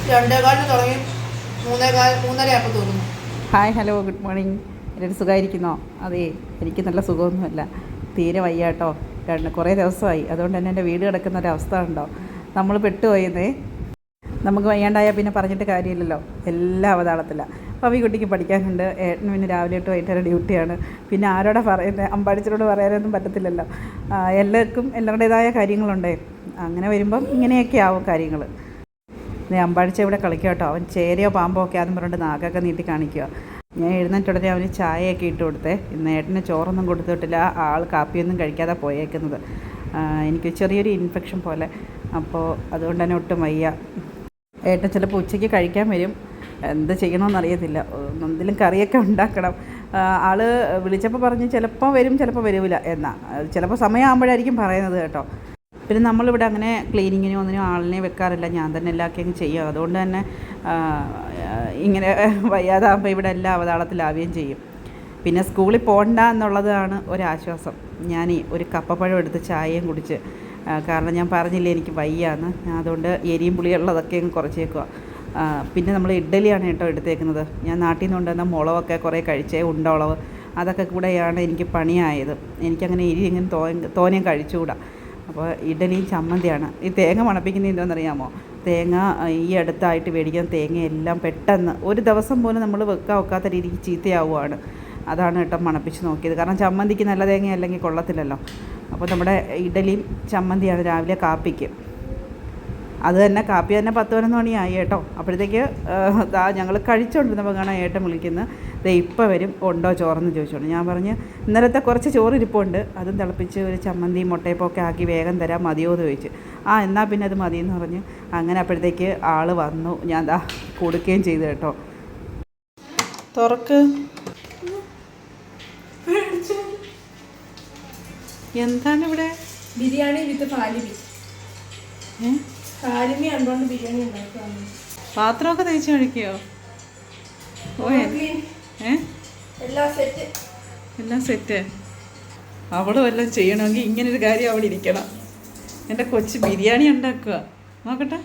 2:15 തുടങ്ങി 3:30 തോന്നുന്നു. Hi, hello, good morning. എല്ലാവരും സുഖമായിരിക്കുന്നോ? അതെ, എനിക്ക് നല്ല സുഖമൊന്നുമല്ല, തീരെ വയ്യാട്ടോ. കുറേ ദിവസമായി. അതുകൊണ്ട് തന്നെ എൻ്റെ വീട് കിടക്കുന്ന ഒരവസ്ഥ ഉണ്ടോ, നമ്മൾ പെട്ടുപോയെന്നേ. നമുക്ക് വയ്യാണ്ടായാൽ പിന്നെ പറഞ്ഞിട്ട് കാര്യമില്ലല്ലോ, എല്ലാം അവതാളത്തിലാണ്. അപ്പോൾ ഈ കുട്ടിക്ക് പഠിക്കാനുണ്ട്, ഏട്ടന് പിന്നെ രാവിലെ തൊട്ട് വൈകിട്ട് ഡ്യൂട്ടിയാണ്. പിന്നെ ആരോടാ പറയുന്നത്, അമ്പാടിച്ചനോട് പറയാനൊന്നും പറ്റത്തില്ലല്ലോ. എല്ലാവർക്കും എല്ലാവരുടേതായ കാര്യങ്ങളുണ്ടേ. അങ്ങനെ വരുമ്പം ഇങ്ങനെയൊക്കെ ആവും കാര്യങ്ങൾ. അമ്പാടിച്ച ഇവിടെ കളിക്കുക കേട്ടോ. അവൻ ചേരയോ പാമ്പോ ഒക്കെ ആദ്യം പറഞ്ഞിട്ട് നാക്കൊക്കെ നീട്ടി കാണിക്കുക. ഞാൻ എഴുന്നേറ്റുടനെ അവന് ചായയൊക്കെ ഇട്ട് കൊടുത്തേ. ഇന്ന് ഏട്ടന് ചോറൊന്നും കൊടുത്തിട്ടില്ല, ആൾ കാപ്പിയൊന്നും കഴിക്കാതെ പോയേക്കുന്നത്. എനിക്ക് ചെറിയൊരു ഇൻഫെക്ഷൻ പോലെ, അപ്പോൾ അതുകൊണ്ട് തന്നെ ഒട്ടും വയ്യ. ഏട്ടൻ ചിലപ്പോൾ ഉച്ചയ്ക്ക് കഴിക്കാൻ വരും, എന്ത് ചെയ്യണമെന്നറിയത്തില്ല. എന്തെങ്കിലും കറിയൊക്കെ ഉണ്ടാക്കണം. ആൾ വിളിച്ചപ്പോൾ പറഞ്ഞ് ചിലപ്പോൾ വരും ചിലപ്പോൾ വരില്ല എന്നാൽ, ചിലപ്പോൾ സമയമാകുമ്പോഴായിരിക്കും പറയുന്നത് കേട്ടോ. പിന്നെ നമ്മളിവിടെ അങ്ങനെ ക്ലീനിങ്ങിനും ഒന്നിനും ആളിനെ വെക്കാറില്ല, ഞാൻ തന്നെ എല്ലാവർക്കും ചെയ്യും. അതുകൊണ്ട് തന്നെ ഇങ്ങനെ വയ്യാതാകുമ്പോൾ ഇവിടെ എല്ലാം അവതാളത്തിലാവുകയും ചെയ്യും. പിന്നെ സ്കൂളിൽ പോകണ്ട എന്നുള്ളതാണ് ഒരാശ്വാസം. ഞാൻ ഒരു കപ്പപ്പഴം എടുത്ത് ചായയും കുടിച്ച്, കാരണം ഞാൻ പറഞ്ഞില്ലേ എനിക്ക് വയ്യാന്ന്, അതുകൊണ്ട് എരിയും പുളിയുള്ളതൊക്കെ കുറച്ചേക്കുക. പിന്നെ നമ്മൾ ഇഡ്ഡലിയാണ് കേട്ടോ എടുത്തേക്കുന്നത്. ഞാൻ നാട്ടിൽ നിന്ന് കൊണ്ടുവന്ന മുളകൊക്കെ കുറേ കഴിച്ചേ, ഉണ്ടോളവ് അതൊക്കെ കൂടെയാണ് എനിക്ക് പണിയായത്. എനിക്കങ്ങനെ എരി ഇങ്ങനെ തോനെയും കഴിച്ചുകൂടാ. അപ്പോൾ ഇഡലിയും ചമ്മന്തിയാണ്. ഈ തേങ്ങ മണപ്പിക്കുന്നത് എന്താണെന്നറിയാമോ? തേങ്ങ ഈ അടുത്തായിട്ട് മേടിക്കുന്ന തേങ്ങയെല്ലാം പെട്ടെന്ന് ഒരു ദിവസം പോലും നമ്മൾ വെക്കാത്ത രീതിക്ക് ചീത്തയാവുകയാണ്. അതാണ് കേട്ടോ മണപ്പിച്ച് നോക്കിയത്. കാരണം ചമ്മന്തിക്ക് നല്ല തേങ്ങ അല്ലെങ്കിൽ കൊള്ളത്തില്ലല്ലോ. അപ്പോൾ നമ്മുടെ ഇഡലിയും ചമ്മന്തിയാണ് രാവിലെ കാപ്പിക്ക്. അത് തന്നെ കാപ്പി തന്നെ 10-11 മണിയായി കേട്ടോ. അപ്പോഴത്തേക്ക് ഞങ്ങൾ കഴിച്ചുകൊണ്ടിരുന്നപ്പോൾ കാണാൻ ഏട്ടൻ വിളിക്കുന്നത്, ദേ ഇപ്പം വരും, ഉണ്ടോ ചോറെന്ന് ചോദിച്ചോണ്ട്. ഞാൻ പറഞ്ഞ് ഇന്നലത്തെ കുറച്ച് ചോറ് ഇരിപ്പുണ്ട്, അതും തിളപ്പിച്ച് ഒരു ചമ്മന്തിയും മുട്ടയപ്പൊക്കെ ആക്കി വേഗം തരാം, മതിയോ എന്ന് ചോദിച്ചു. എന്നാൽ പിന്നെ അത് മതിയെന്ന് പറഞ്ഞ് അങ്ങനെ അപ്പോഴത്തേക്ക് ആൾ വന്നു. ഞാൻ കൊടുക്കുകയും ചെയ്തു കേട്ടോ. തുറക്ക്. എന്താണ് ഇവിടെ? ബിരിയാണി വിത്ത് ഫാലിമി. ഫാലിമി അതുകൊണ്ട് ബിരിയാണി ഉണ്ടാക്കുകയാണ്. പാത്രമൊക്കെ തേച്ച് കഴിക്കുകയോ? എല്ലാം സെറ്റ്. അവളും എല്ലാം ചെയ്യണമെങ്കിൽ ഇങ്ങനൊരു കാര്യം അവിടെ ഇരിക്കണം. എൻ്റെ കൊച്ച് ബിരിയാണി ഉണ്ടാക്കുക നോക്കട്ടെ.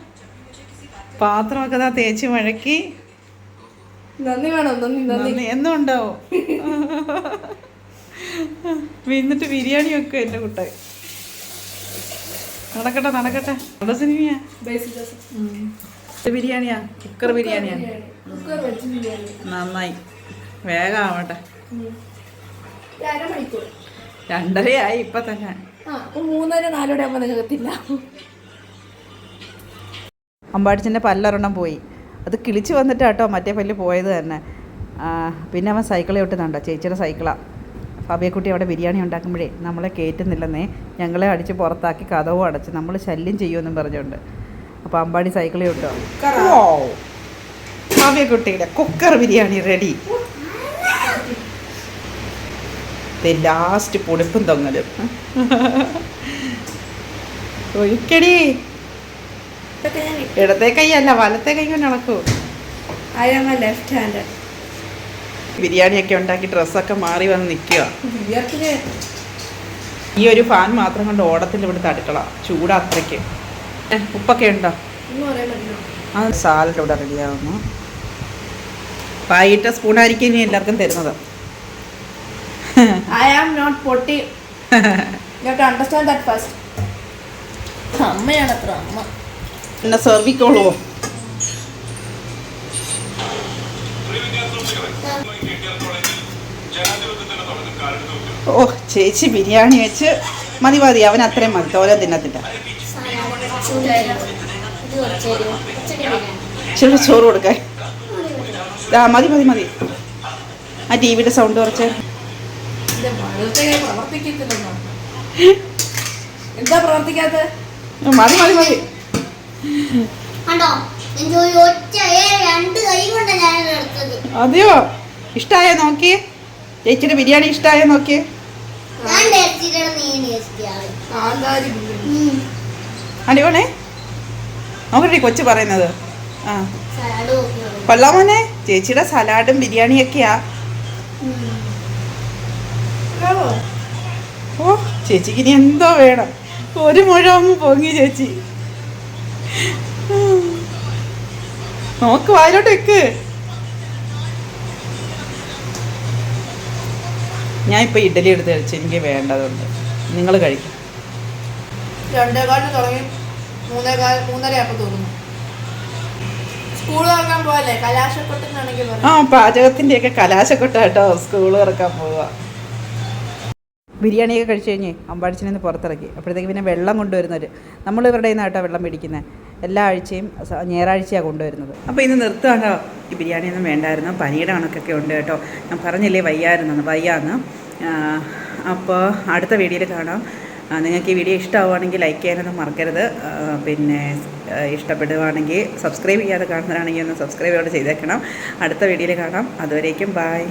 പാത്രമൊക്കെ തേച്ച് മഴക്കി. നന്ദി വേണം, നന്ദി എന്നും ഉണ്ടാവും. എന്നിട്ട് ബിരിയാണി വെക്കുക എൻ്റെ കുട്ടായി. നടക്കട്ടെ. നല്ല സിനിമയാ. ബിരിയാണിയാ, കുക്കർ ബിരിയാണിയാ. നന്നായി, വേഗം ആവട്ടെ. 2:30 ഇപ്പൊ തന്നെ. 3:30-4 ആകുമ്പോൾ നികത്തില്ല. അമ്പാടിച്ചൻ്റെ പല്ലൊരെണ്ണം പോയി, അത് കിളിച്ച് വന്നിട്ട് കേട്ടോ മറ്റേ പല്ല് പോയത് തന്നെ. പിന്നെ അവൻ സൈക്കിളിൽ വിട്ടുന്നുണ്ടോ, ചേച്ചിയുടെ സൈക്കിളാണ്. ഫാബിയക്കുട്ടി അവിടെ ബിരിയാണി ഉണ്ടാക്കുമ്പോഴേ നമ്മളെ കയറ്റുന്നില്ലെന്നേ, ഞങ്ങളെ അടിച്ച് പുറത്താക്കി കതവും അടച്ച്, നമ്മൾ ശല്യം ചെയ്യുമെന്നും പറഞ്ഞുകൊണ്ട്. അപ്പോൾ അമ്പാടി സൈക്കിളിൽ വിട്ടോ. ഫാബിയക്കുട്ടിയുടെ കുക്കർ ബിരിയാണി റെഡി. ലാസ്റ്റ് പൊടിപ്പും തൊങ്ങലും. ഒഴിക്കടി. ഇടത്തെ കൈയല്ല വലത്തെ കൈ കൊണ്ട് ഇളക്കൂ. Left hand. ബിരിയാണിയൊക്കെ ഉണ്ടാക്കി ഡ്രസ്സൊക്കെ മാറി വന്ന് നിൽക്കുക. ഈ ഒരു ഫാൻ മാത്രം കൊണ്ട് ഓടത്തിൽ ഇവിടുത്തെ അടുക്കള ചൂട് അത്രയ്ക്ക്. ഉപ്പൊക്കെ ഉണ്ടോ? സാലഡ് ഇവിടെ റെഡിയാവുന്നു. പായിട്ട സ്പൂണായിരിക്കും ഇനി എല്ലാവർക്കും തരുന്നത്. I am not potty. You have to understand that first. അമ്മയാണ് അത്ര അമ്മ. എന്നെ സെർവിക്കോളൂ. ചേച്ചി ബിരിയാണി വെച്ച് മതി, അവൻ അത്രയും മതി, തോരൻ തിന്നത്തില്ല. ഇച്ചിരി ചോറ് കൊടുക്കാൻ. മതി. ആ ടിവിയുടെ സൗണ്ട് കുറച്ച്. എന്താ പ്രവർത്തിക്കാത്ത? മതി. അതെയോ? ഇഷ്ടായോ നോക്കിയേ? ചേച്ചിയുടെ ബിരിയാണി ഇഷ്ടായോ നോക്കിയേ? അടിപൊളി. നോക്കട്ടെ കൊച്ചു പറയുന്നത്. കൊള്ളാമോനെ, ചേച്ചിയുടെ സലാഡും ബിരിയാണിയൊക്കെയാ. ഓ ചേച്ചിക്ക് ഇനി എന്തോ വേണം. ഒരു മുഴം പൊങ്ങി ചേച്ചി. നോക്ക് വായിലോട്ട് വെക്ക്. ഞാൻ ഇപ്പോൾ ഇഡ്ഡലി എടുത്ത് കഴിച്ചു, എനിക്ക് വേണ്ടതുണ്ട്. നിങ്ങൾ കഴിക്കും. 2:15 തുടങ്ങി 3:30 തോന്നുന്നു. സ്കൂൾ തുറക്കാൻ പോയല്ലേ, കലാശക്കൊട്ടെന്നാണെങ്കിൽ പാചകത്തിൻ്റെയൊക്കെ കലാശക്കൊട്ട കേട്ടോ സ്കൂൾ തുറക്കാൻ പോവുക. ബിരിയാണിയൊക്കെ കഴിച്ച് കഴിഞ്ഞ് അമ്പാടിച്ചിൽ നിന്ന് പുറത്തിറക്കി. അപ്പോഴത്തേക്ക് പിന്നെ വെള്ളം കൊണ്ടുവരുന്നവർ, നമ്മൾ ഇവരുടെ നിന്ന് കേട്ടോ വെള്ളം മേടിക്കുന്നത്. എല്ലാ ആഴ്ചയും ഞായറാഴ്ചയാണ് കൊണ്ടുവരുന്നത്. അപ്പോൾ ഇന്ന് നിർത്തുകയാണോ, ഈ ബിരിയാണിയൊന്നും വേണ്ടായിരുന്നു, പനിയുടെ കണക്കൊക്കെ ഉണ്ട് കേട്ടോ. ഞാൻ പറഞ്ഞില്ലേ വയ്യാന്ന്. അപ്പോൾ അടുത്ത വീഡിയോയിൽ കാണാം. നിങ്ങൾക്ക് ഈ വീഡിയോ ഇഷ്ടമാവുകയാണെങ്കിൽ ലൈക്ക് ചെയ്യാനൊന്നും മറക്കരുത്. പിന്നെ ഇഷ്ടപ്പെടുകയാണെങ്കിൽ സബ്സ്ക്രൈബ് ചെയ്യാതെ കാണുന്നവരാണെങ്കിൽ ഒന്ന് സബ്സ്ക്രൈബ് ചെയ്തേക്കണം. അടുത്ത വീഡിയോയിൽ കാണാം. അതുവരേക്കും ബായ്.